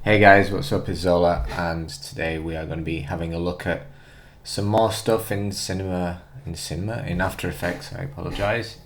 Hey guys, what's up? It's Zola, and today we are going to be having a look at some more stuff in in After Effects. I apologize.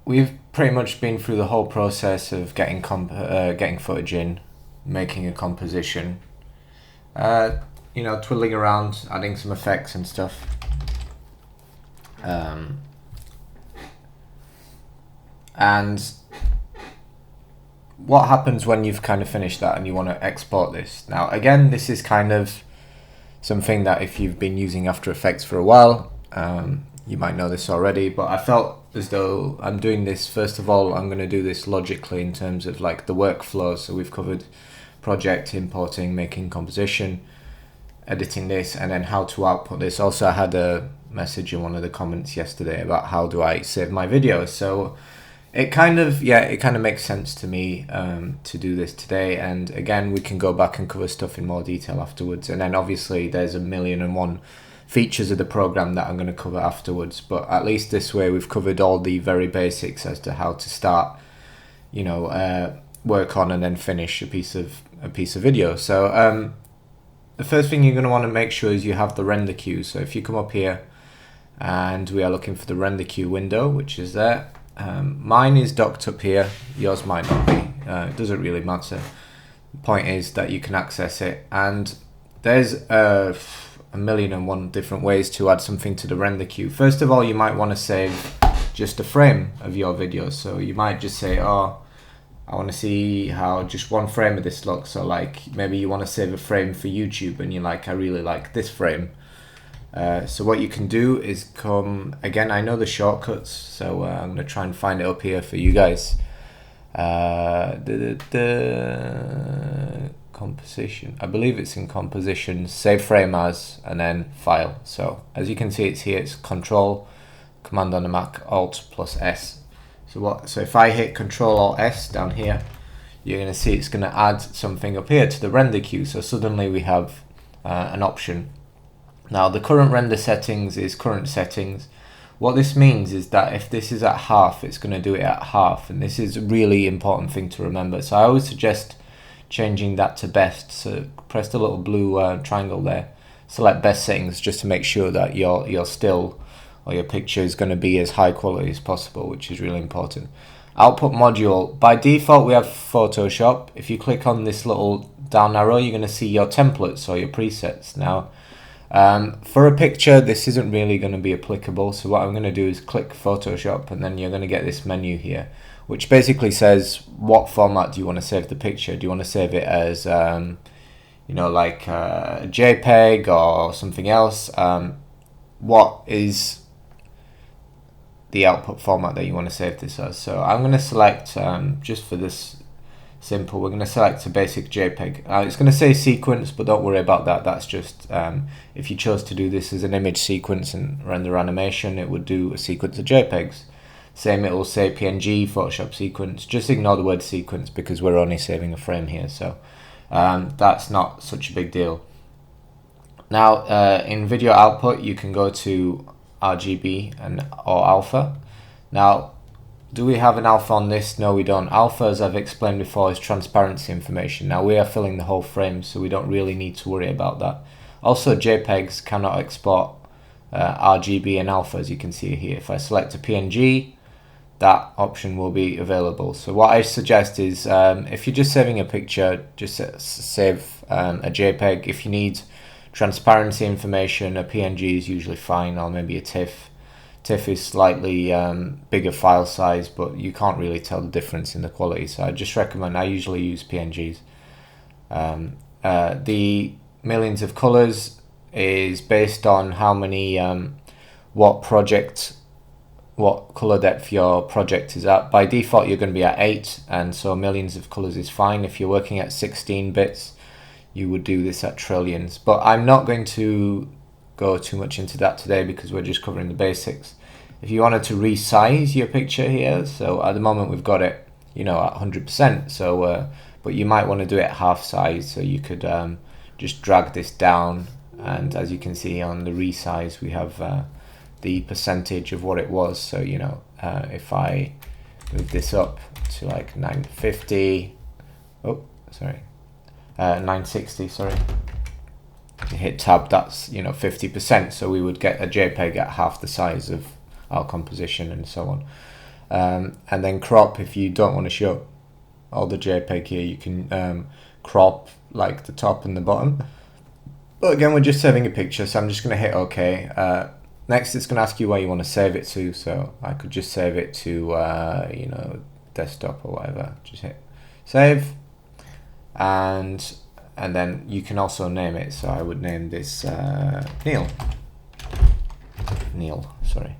We've pretty much been through the whole process of getting footage in, making a composition, twiddling around, adding some effects and stuff. And what happens when you've kind of finished that and you want to export this? Now, again, this is kind of something that if you've been using After Effects for a while, you might know this already, but I felt as though I'm doing this, first of all, I'm going to do this logically in terms of like the workflow. So we've covered project, importing, making composition, editing this, and then how to output this. Also, I had a message in one of the comments yesterday about how do I save my videos. So it kind of makes sense to me to do this today. And again, we can go back and cover stuff in more detail afterwards. And then obviously there's a million and one features of the program that I'm going to cover afterwards. But at least this way we've covered all the very basics as to how to start, work on and then finish a piece of video. So the first thing you're going to want to make sure is you have the render queue. So if you come up here and we are looking for the render queue window, which is there. Mine is docked up here, yours might not be, it doesn't really matter. The point is that you can access it, and there's a million and one different ways to add something to the render queue. First of all, you might want to save just a frame of your video, so you might just say, oh, I want to see how just one frame of this looks. So like maybe you want to save a frame for YouTube and you're like, I really like this frame. So what you can do is come, again, I know the shortcuts, so I'm going to try and find it up here for you guys. Composition, I believe it's in composition, save frame as, and then file. So as you can see, it's here, it's Control, Command on the Mac, Alt plus S. So if I hit Control Alt S down here, you're going to see it's going to add something up here to the render queue. So suddenly we have an option. Now the current render settings is current settings. What this means is that if this is at half, it's going to do it at half, and this is a really important thing to remember. So I always suggest changing that to best. So press the little blue triangle there, select best settings, just to make sure that your still or your picture is going to be as high quality as possible, which is really important. Output module, by default we have Photoshop. If you click on this little down arrow, you're going to see your templates or your presets. Now for a picture, this isn't really going to be applicable, so what I'm going to do is click Photoshop, and then you're going to get this menu here, which basically says what format do you want to save the picture. Do you want to save it as like a JPEG or something else? What is the output format that you want to save this as? So I'm going to select, just for this simple, we're going to select a basic JPEG. It's going to say sequence, but don't worry about that. That's just if you chose to do this as an image sequence and render animation, it would do a sequence of JPEGs. Same, it will say PNG, Photoshop sequence. Just ignore the word sequence because we're only saving a frame here, so that's not such a big deal. Now in video output, you can go to RGB or alpha. Now, do we have an alpha on this? No, we don't. Alpha, as I've explained before, is transparency information. Now we are filling the whole frame, so we don't really need to worry about that. Also, JPEGs cannot export RGB and alpha, as you can see here. If I select a PNG, that option will be available. So what I suggest is if you're just saving a picture, just save a JPEG. If you need transparency information, a PNG is usually fine, or maybe a TIFF. TIFF is slightly bigger file size, but you can't really tell the difference in the quality, so I just recommend, I usually use PNGs. The millions of colors is based on how many what color depth your project is at. By default you're going to be at 8, and so millions of colors is fine. If you're working at 16 bits, you would do this at trillions, but I'm not going to go too much into that today because we're just covering the basics. If you wanted to resize your picture here, so at the moment we've got it at 100%, so but you might want to do it half size, so you could just drag this down, and as you can see on the resize we have the percentage of what it was. So if I move this up to like 950, oh, sorry, 960, sorry. You hit tab, that's, you know, 50%, so we would get a JPEG at half the size of our composition and so on. And then crop, if you don't want to show all the JPEG here, you can crop like the top and the bottom. But again, we're just saving a picture, so I'm just going to hit OK. Next, it's going to ask you where you want to save it to, so I could just save it to, you know, desktop or whatever. Just hit save, and then you can also name it. So I would name this Neil, sorry,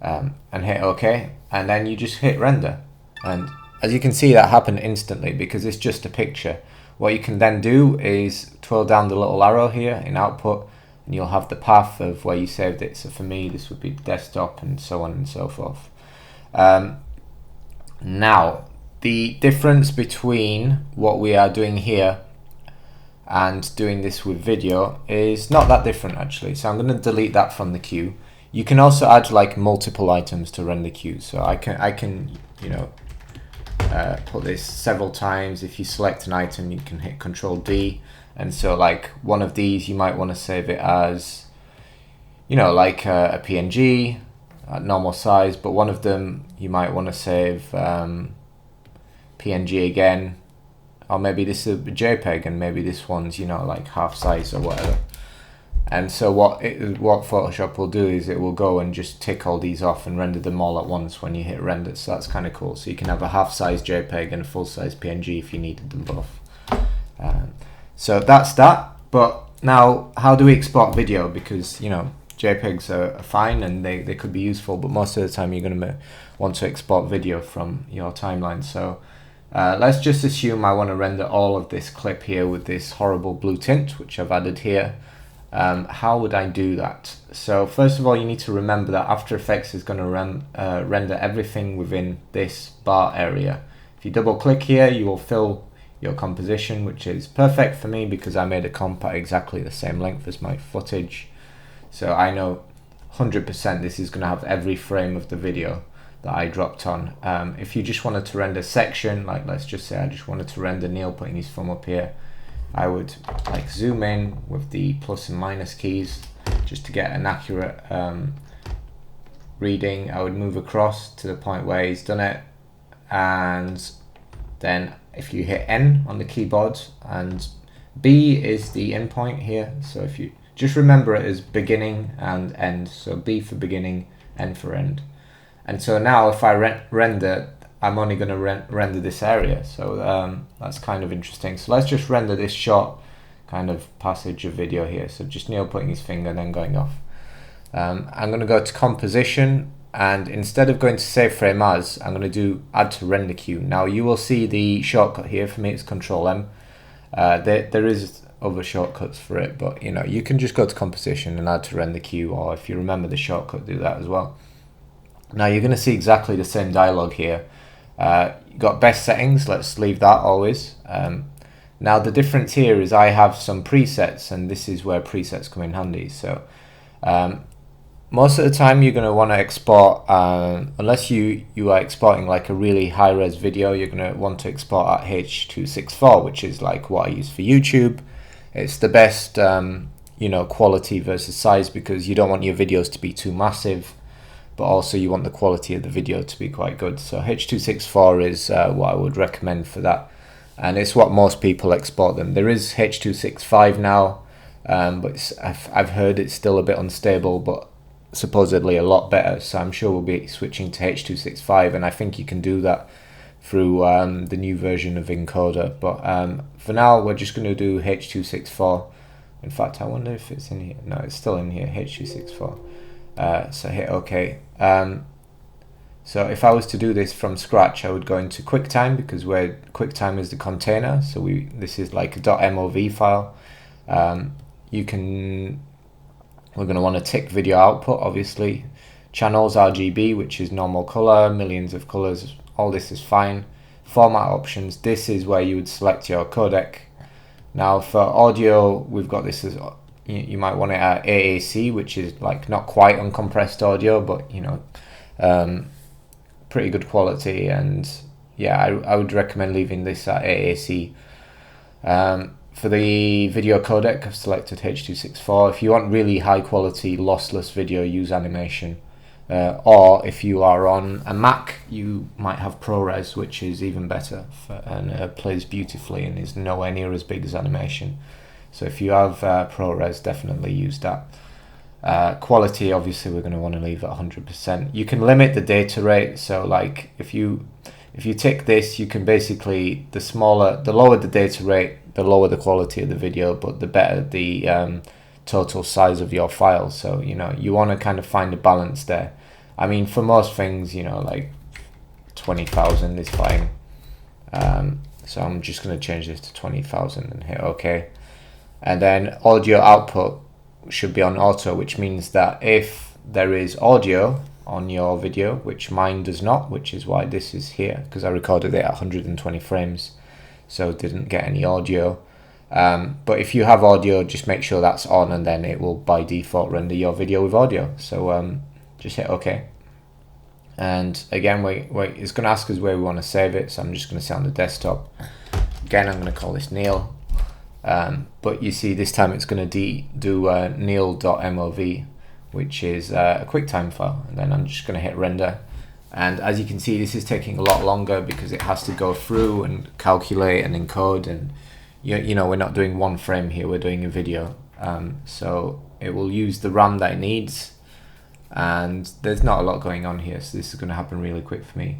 and hit OK, and then you just hit render. And as you can see, that happened instantly because it's just a picture. What you can then do is twirl down the little arrow here in output, and you'll have the path of where you saved it. So for me, this would be desktop, and so on and so forth. Now, the difference between what we are doing here and doing this with video is not that different actually. So I'm going to delete that from the queue. You can also add like multiple items to render queue. So I can you know, put this several times. If you select an item, you can hit Control D, and so like one of these you might want to save it as, you know, like a PNG at normal size, but one of them you might want to save PNG again, or maybe this is a JPEG and maybe this one's, you know, like half size or whatever. And so what Photoshop will do is it will go and just tick all these off and render them all at once when you hit render. So that's kind of cool. So you can have a half-size JPEG and a full-size PNG if you needed them both. So that's that. But now, how do we export video? Because, you know, JPEGs are fine and they could be useful, but most of the time you're going to want to export video from your timeline. So let's just assume I want to render all of this clip here with this horrible blue tint, which I've added here. How would I do that? So first of all, you need to remember that After Effects is going to render everything within this bar area. If you double click here, you will fill your composition, which is perfect for me because I made a comp at exactly the same length as my footage. So I know 100% this is going to have every frame of the video that I dropped on. If you just wanted to render section, like let's just say I just wanted to render Neil putting his thumb up here, I would like zoom in with the plus and minus keys just to get an accurate reading. I would move across to the point where he's done it, and then if you hit N on the keyboard, and B is the end point here, so if you just remember it as beginning and end, so B for beginning, N for end. And so now if I render, I'm only going to render this area, so that's kind of interesting. So let's just render this short kind of passage of video here. So just Neil putting his finger and then going off. I'm going to go to composition, and instead of going to save frame as, I'm going to do add to render queue. Now you will see the shortcut here. For me it's Control M. There is other shortcuts for it, but you know, you can just go to composition and add to render queue, or if you remember the shortcut, do that as well. Now you're going to see exactly the same dialogue here. You got best settings, let's leave that always. Now the difference here is I have some presets, and this is where presets come in handy. So most of the time you're going to want to export, unless you are exporting like a really high-res video, you're going to want to export at H.264, which is like what I use for YouTube. It's the best you know, quality versus size, because you don't want your videos to be too massive, but also you want the quality of the video to be quite good. So H.264 is what I would recommend for that, and it's what most people export them. There is H.265 now, but I've heard it's still a bit unstable, but supposedly a lot better, so I'm sure we'll be switching to H.265, and I think you can do that through the new version of Encoder. But for now we're just going to do H.264. In fact, I wonder if it's in here. No, it's still in here, H.264. So hit OK. So if I was to do this from scratch, I would go into QuickTime, because QuickTime is the container. So this is like a .mov file. We're going to want to tick video output, obviously. Channels RGB, which is normal color, millions of colors. All this is fine. Format options. This is where you would select your codec. Now for audio, we've got this as, you might want it at AAC, which is like not quite uncompressed audio, but you know, pretty good quality, and yeah, I would recommend leaving this at AAC. For the video codec, I've selected H.264. If you want really high quality lossless video, use animation. Or if you are on a Mac, you might have ProRes, which is even better and plays beautifully and is nowhere near as big as animation. So if you have ProRes, definitely use that. Quality, obviously, we're going to want to leave at 100%. You can limit the data rate. So like if you tick this, you can basically, the lower the data rate, the lower the quality of the video, but the better the total size of your file. So you know, you want to kind of find a balance there. I mean, for most things, you know, like 20,000 is fine. So I'm just going to change this to 20,000 and hit OK. And then audio output should be on auto, which means that if there is audio on your video, which mine does not, which is why this is here, because I recorded it at 120 frames, so didn't get any audio. But if you have audio, just make sure that's on, and then it will by default render your video with audio. So just hit OK. And again, it's going to ask us where we want to save it, so I'm just going to say on the desktop. Again, I'm going to call this Neil. But you see, this time it's going to do neil.mov, which is a QuickTime file, and then I'm just going to hit render. And as you can see, this is taking a lot longer because it has to go through and calculate and encode, and you know, we're not doing one frame here, we're doing a video. So it will use the RAM that it needs, and there's not a lot going on here, so this is going to happen really quick for me.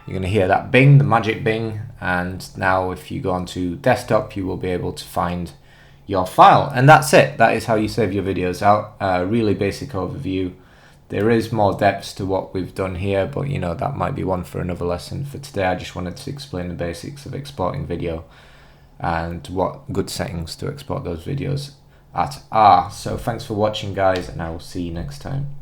You're going to hear that bing, the magic bing, and now if you go onto desktop, you will be able to find your file. And that's it. That is how you save your videos out. Really basic overview. There is more depth to what we've done here, but you know, that might be one for another lesson. For today, I just wanted to explain the basics of exporting video and what good settings to export those videos at are. So thanks for watching, guys, and I will see you next time.